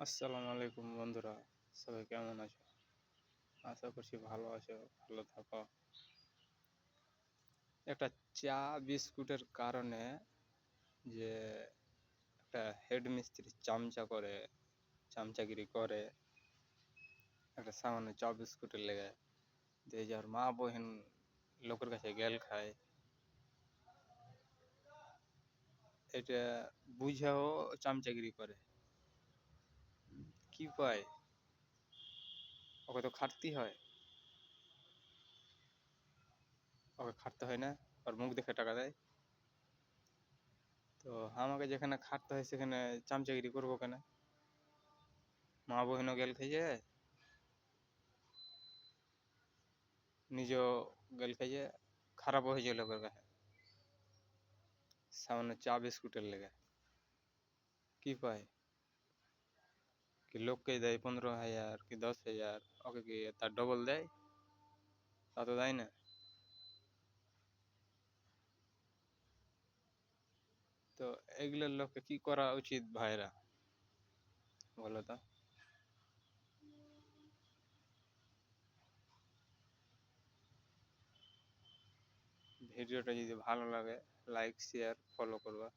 আসসালামু আলাইকুম বন্ধুরা, সবাই কেমন আছো? আশা করছি ভালো আছো, ভালো থাকো। একটা চা বিস্কুটের কারণে যে একটা হেড মিস্ত্রি চামচাগিরি করে একটা সামান্য চা বিস্কুটের লেগে, যে যার মা বহিন লোকের কাছে গেল খায়, এটা বুঝেও চামচাগিরি করে। কি পায়? ওকে তো খাটতেই হয়, ওকে খাটতে হয় না? ওর মুখ দেখে টাকা দেয়। তো আমাকে যেখানে খাটতে হয় সেখানে চামচাগিরি করবো কেন? মা বহিনও গেল খেয়ে, নিজেও গেল খেয়ে, খারাপও হয়েছে লোকের কাছে সামান্য চা বিস্কুটের লেগে। কি পায়? কি লোককে দেয় 15,000 কি 10,000, ওকে কি তার ডবল দেয়? তা তো দেয় না। তো এগুলোর লোককে কি করা উচিত ভাইরা, বলো তো? ভিডিওটা যদি ভালো লাগে, লাইক শেয়ার ফলো করবা।